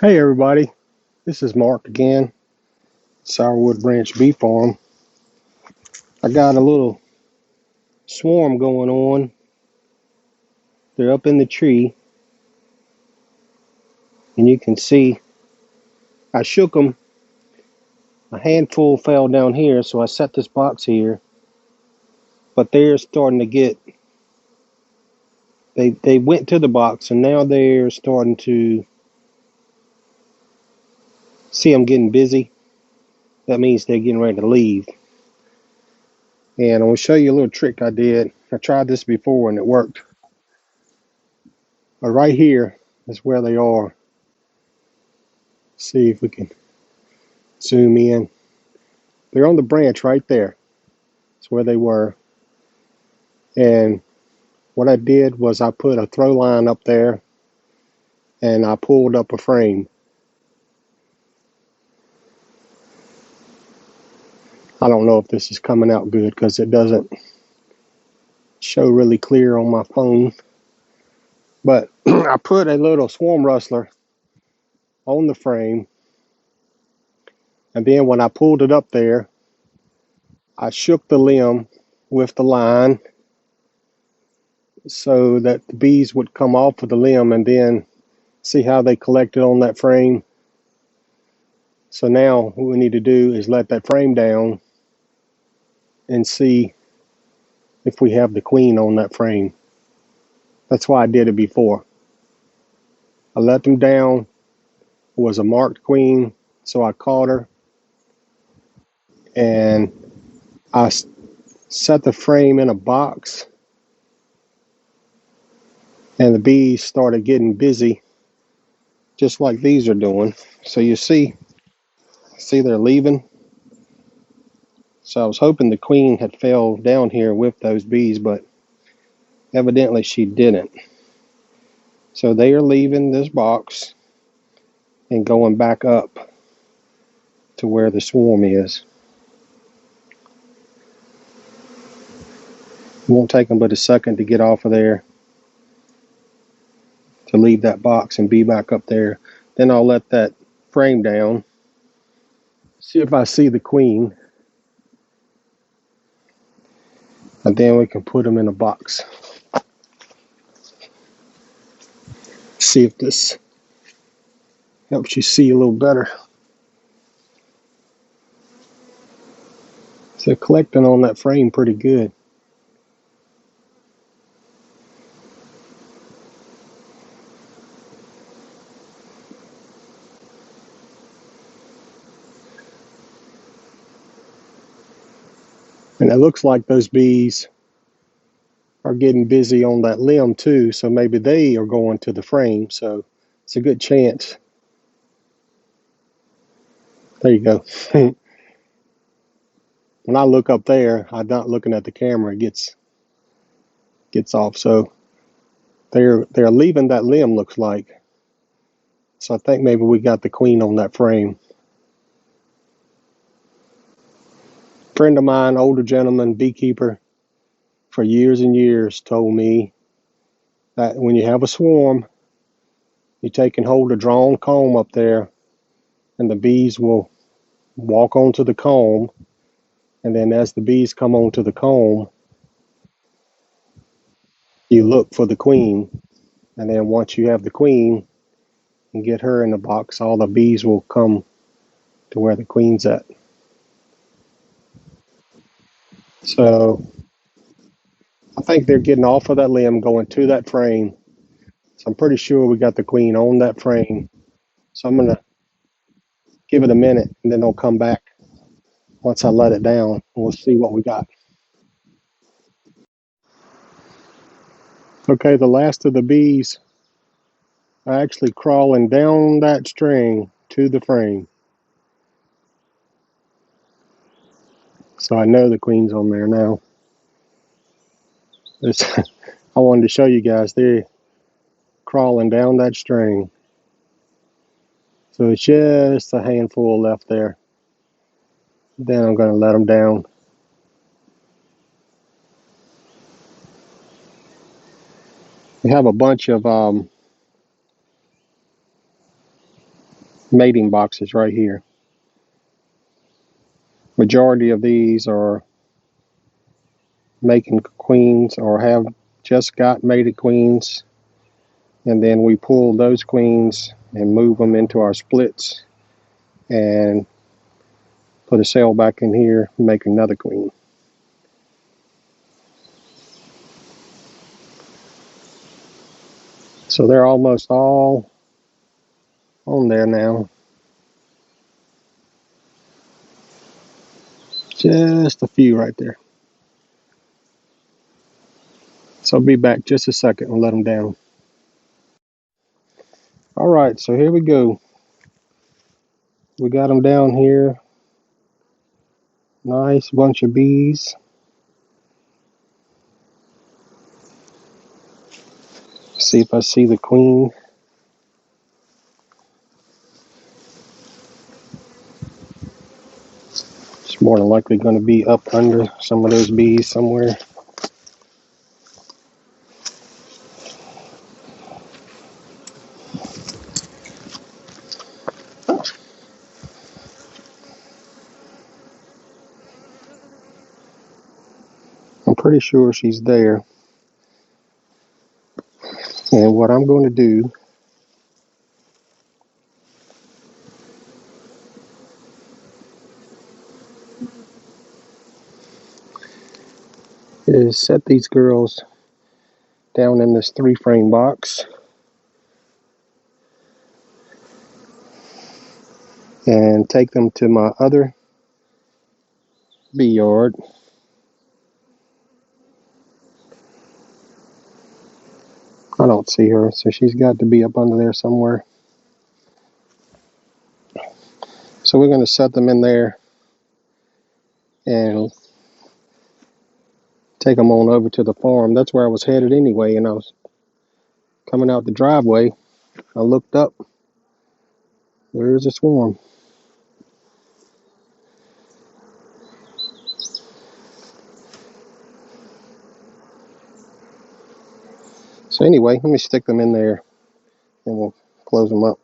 Hey everybody, this is Mark again, Sourwood Branch Bee Farm. I got a little swarm going on. They're up in the tree, and you can see I shook them. A handful fell down here, so I set this box here. But they're starting to get, they went to the box, and now they're starting to see I'm getting busy. That means they're getting ready to leave. And I'm going to show you a little trick I did. I tried this before and it worked. But right here is where they are. See if we can zoom in. They're on the branch right there. That's where they were. And what I did was I put a throw line up there and I pulled up a frame. I don't know if this is coming out good because it doesn't show really clear on my phone. But I put a little swarm rustler on the frame. And then when I pulled it up there, I shook the limb with the line so that the bees would come off of the limb and then see how they collected on that frame. So now what we need to do is let that frame down and see if we have the queen on that frame. That's why I did it before. I let them down. It was a marked queen, so I caught her and I set the frame in a box, and the bees started getting busy just like these are doing. So you see they're leaving. So I was hoping the queen had fell down here with those bees, but evidently she didn't. So they are leaving this box and going back up to where the swarm is. It won't take them but a second to get off of there, to leave that box and be back up there. Then I'll let that frame down, see if I see the queen, and then we can put them in a box. See if this helps you see a little better. So collecting on that frame pretty good. And it looks like those bees are getting busy on that limb too, so maybe they are going to the frame. So it's a good chance. There you go. When I look up there, I'm not looking at the camera. It gets off. So they're leaving that limb, looks like. So I think maybe we got the queen on that frame. A friend of mine, older gentleman, beekeeper for years and years, told me that when you have a swarm, you take and hold a drawn comb up there, and the bees will walk onto the comb. And then as the bees come onto the comb, you look for the queen. And then once you have the queen and get her in the box, all the bees will come to where the queen's at. So I think they're getting off of that limb, going to that frame. So I'm pretty sure we got the queen on that frame. So I'm going to give it a minute, and then they'll come back once I let it down, and we'll see what we got. Okay, the last of the bees are actually crawling down that string to the frame. So I know the queen's on there now. I wanted to show you guys, they're crawling down that string. So it's just a handful left there. Then I'm going to let them down. We have a bunch of mating boxes right here. Majority of these are making queens or have just got mated queens, and then we pull those queens and move them into our splits and put a cell back in here and make another queen. So they're almost all on there now. Just a few right there. So I'll be back just a second and let them down. All right, so here we go. We got them down here. Nice bunch of bees. See if I see the queen. It's more than likely going to be up under some of those bees somewhere. I'm pretty sure she's there. And what I'm going to do is set these girls down in this 3-frame box and take them to my other bee yard. I don't see her, so she's got to be up under there somewhere. So we're going to set them in there and take them on over to the farm. That's where I was headed anyway, and I was coming out the driveway. I looked up. There's a swarm. So anyway, let me stick them in there and we'll close them up.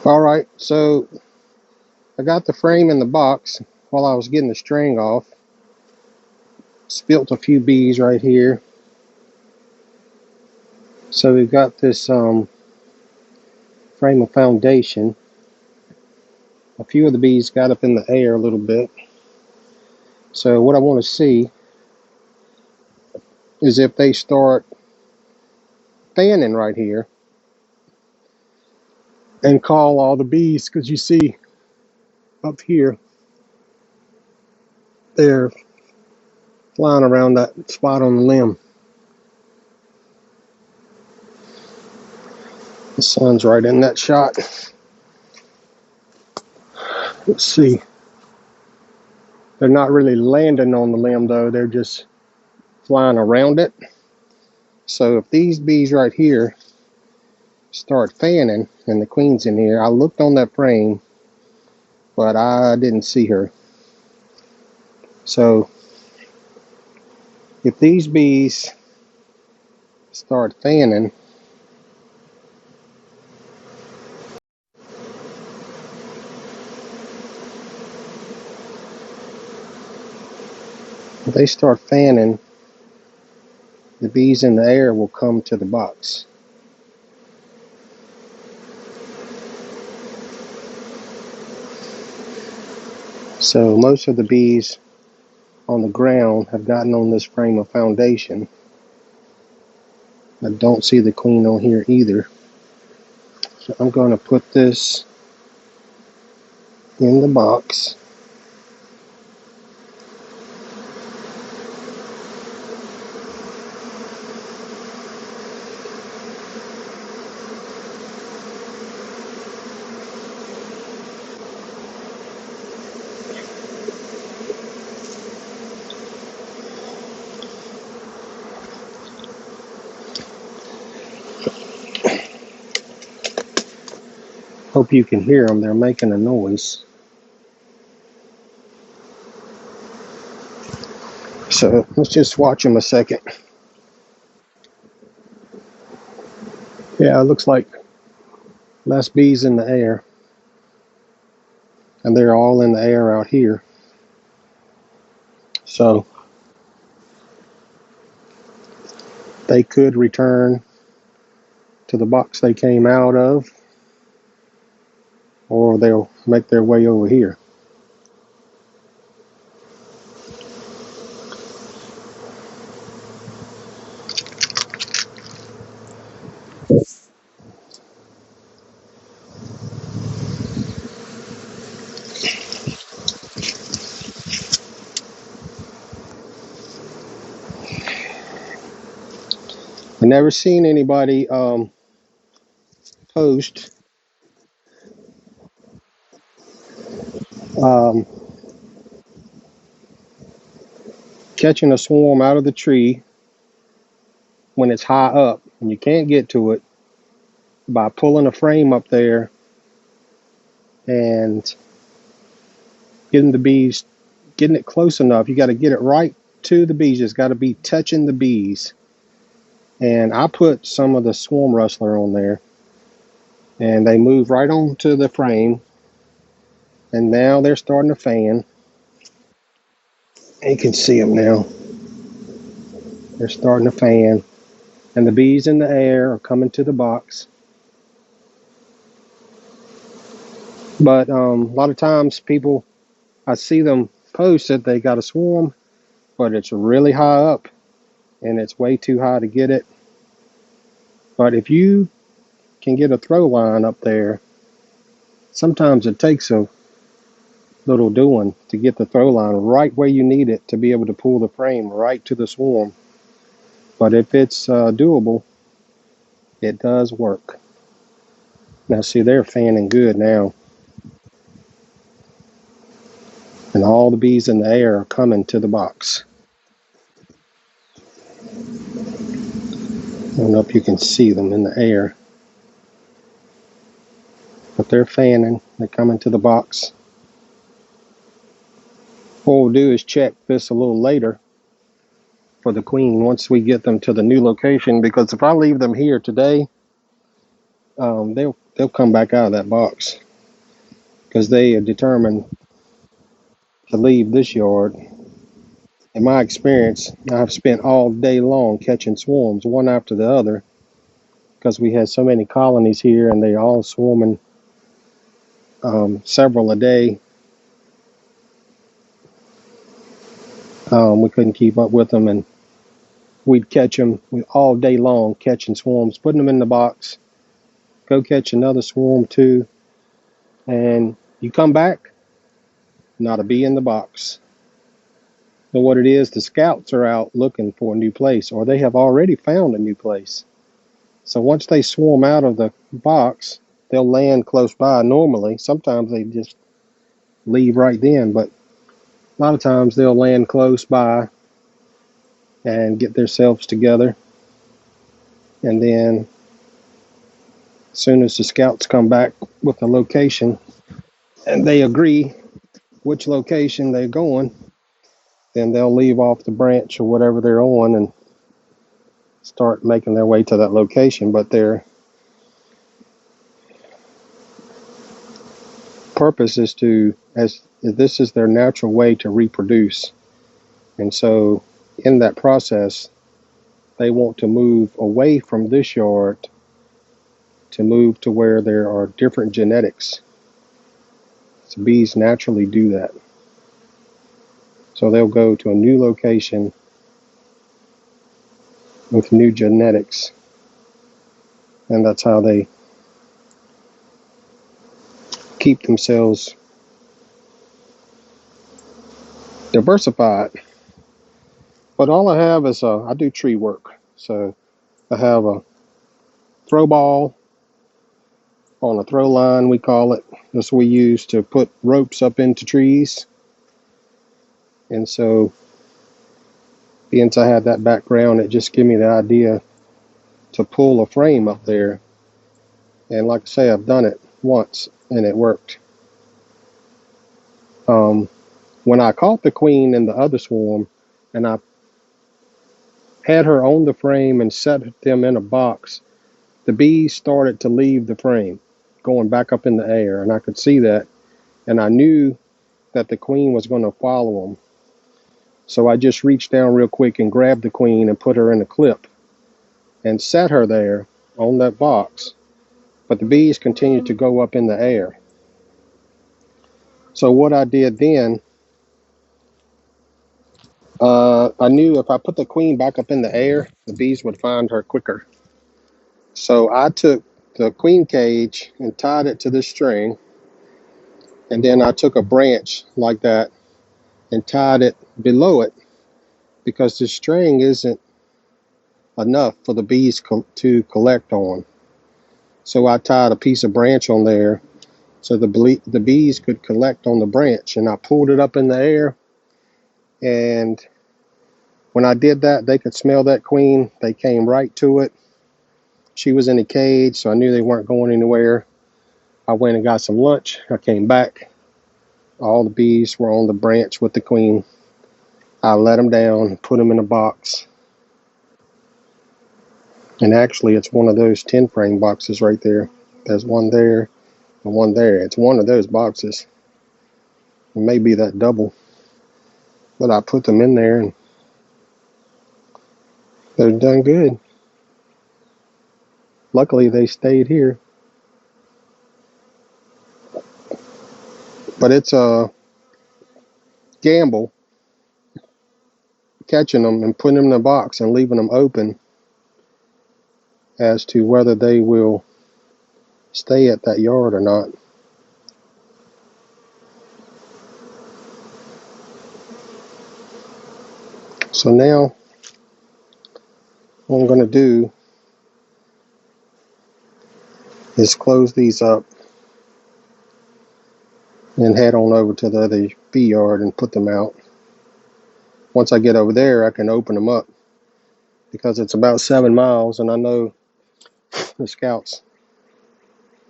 All right, so I got the frame in the box while I was getting the string off. Spilt a few bees right here. So we've got this frame of foundation. A few of the bees got up in the air a little bit. So what I want to see is if they start fanning right here and call all the bees, because you see up here they're flying around that spot on the limb. The sun's right in that shot. Let's see. They're not really landing on the limb though, they're just flying around it. So if these bees right here start fanning and the queen's in here, I looked on that frame, but I didn't see her. So if these bees start fanning, if they start fanning, the bees in the air will come to the box. So most of the bees on the ground have gotten on this frame of foundation. I don't see the queen on here either. So I'm going to put this in the box. Hope you can hear them. They're making a noise. So let's just watch them a second. Yeah, it looks like less bees in the air, and they're all in the air out here. So they could return to the box they came out of, or they'll make their way over here. I've never seen anybody post um, catching a swarm out of the tree when it's high up and you can't get to it by pulling a frame up there and getting the bees, getting it close enough. You got to get it right to the bees. It's got to be touching the bees. And I put some of the swarm rustler on there, and they move right onto the frame, and now they're starting to fan. You can see them now. They're starting to fan, and the bees in the air are coming to the box. But a lot of times people, I see them post that they got a swarm, but it's really high up, and it's way too high to get it. But if you can get a throw line up there, sometimes it takes a little doing to get the throw line right where you need it to be able to pull the frame right to the swarm. But if it's doable, it does work. Now see, they're fanning good now, and all the bees in the air are coming to the box. I don't know if you can see them in the air, but they're fanning. They're coming to the box. What we'll do is check this a little later for the queen once we get them to the new location, because if I leave them here today, they'll come back out of that box because they are determined to leave this yard. In my experience, I've spent all day long catching swarms one after the other because we had so many colonies here and they're all swarming, several a day. We couldn't keep up with them, and we'd catch them all day long, catching swarms, putting them in the box, go catch another swarm too, and you come back, not a bee in the box. So what it is, the scouts are out looking for a new place, or they have already found a new place. So once they swarm out of the box, they'll land close by normally. Sometimes they just leave right then, but a lot of times they'll land close by and get themselves together. And then as soon as the scouts come back with the location and they agree which location they're going, then they'll leave off the branch or whatever they're on and start making their way to that location. But their purpose is this is their natural way to reproduce. And so in that process, they want to move away from this yard to move to where there are different genetics. So bees naturally do that. So they'll go to a new location with new genetics, and that's how they keep themselves diversified. But all I have is I do tree work. So I have a throw ball on a throw line, we call it. This we use to put ropes up into trees. And so, since I had that background, it just gave me the idea to pull a frame up there. And like I say, I've done it once and it worked. When I caught the queen in the other swarm and I had her on the frame and set them in a box, the bees started to leave the frame going back up in the air, and I could see that, and I knew that the queen was going to follow them. So I just reached down real quick and grabbed the queen and put her in a clip and set her there on that box. But the bees continued to go up in the air. So what I did then, I knew if I put the queen back up in the air, the bees would find her quicker. So I took the queen cage and tied it to this string, and then I took a branch like that and tied it below it, because the string isn't enough for the bees to collect on. So I tied a piece of branch on there so the bees could collect on the branch, and I pulled it up in the air, and when I did that, they could smell that queen. They came right to it. She was in a cage, so I knew they weren't going anywhere. I went and got some lunch. I came back. All the bees were on the branch with the queen. I let them down, put them in a box. And actually, it's one of those 10 frame boxes right there. There's one there and one there. It's one of those boxes. It may be that double. But I put them in there, and they're done good. Luckily, they stayed here. But it's a gamble catching them and putting them in a box and leaving them open as to whether they will stay at that yard or not. So now what I'm going to do is close these up and head on over to the other bee yard and put them out. Once I get over there, I can open them up, because it's about 7 miles, and I know the scouts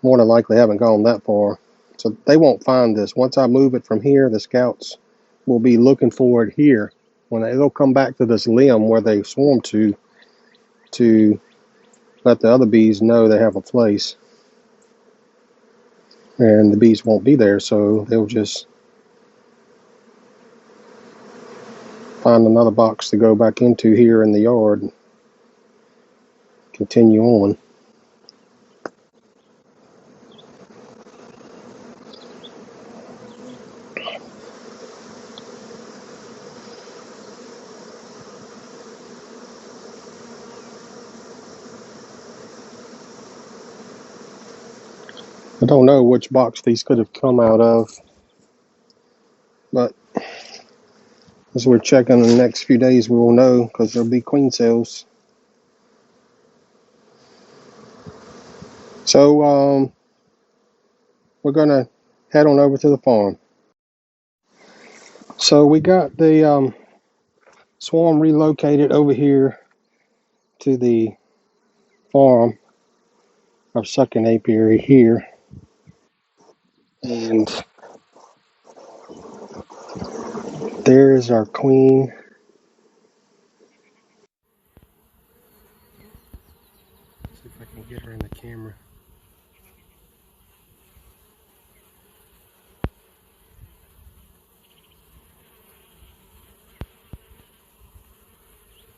more than likely haven't gone that far. So they won't find this. Once I move it from here, the scouts will be looking for it here. When they'll come back to this limb where they swarm to let the other bees know they have a place. And the bees won't be there, so they'll just find another box to go back into here in the yard and continue on. I don't know which box these could have come out of, but as we're checking in the next few days, we will know, because there'll be queen cells. So we're gonna head on over to the farm. So we got the swarm relocated over here to the farm of sucking apiary here, and there's our queen. See if I can get her in the camera.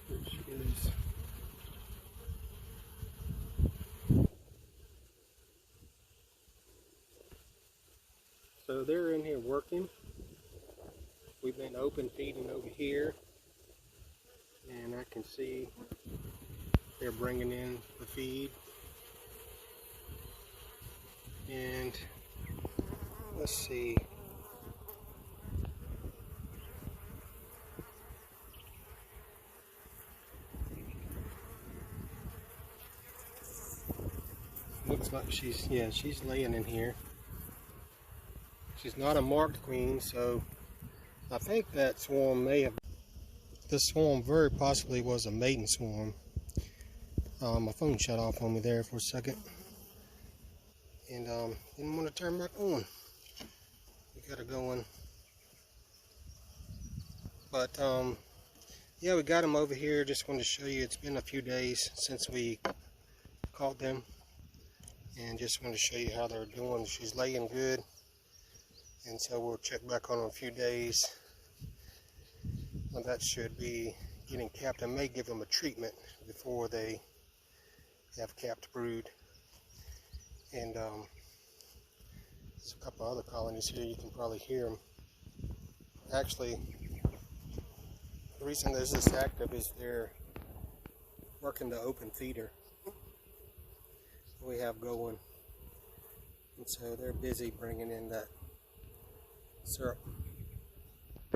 There she is. So they're in here working. We've been open feeding over here, and I can see they're bringing in the feed. And let's see. Looks like she's laying in here. She's not a marked queen, so I think that swarm this swarm very possibly was a maiden swarm. My phone shut off on me there for a second, and didn't want to turn back on. We got her going, but yeah, we got them over here. Just wanted to show you. It's been a few days since we caught them, and just wanted to show you how they're doing. She's laying good, and so we'll check back on her in a few days. Well, that should be getting capped. I may give them a treatment before they have capped brood. And there's a couple other colonies here. You can probably hear them. Actually, the reason there's this active is they're working the open feeder we have going, and so they're busy bringing in that syrup.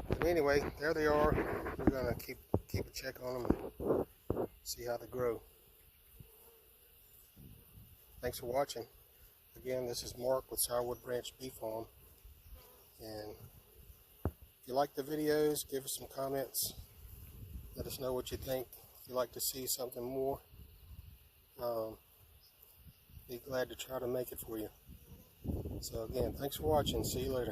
But anyway, there they are. We're gonna keep a check on them and see how they grow. Thanks for watching. Again, this is Mark with Sourwood Branch Bee Farm, and if you like the videos, give us some comments. Let us know what you think. If you'd like to see something more, be glad to try to make it for you. So again, thanks for watching. See you later.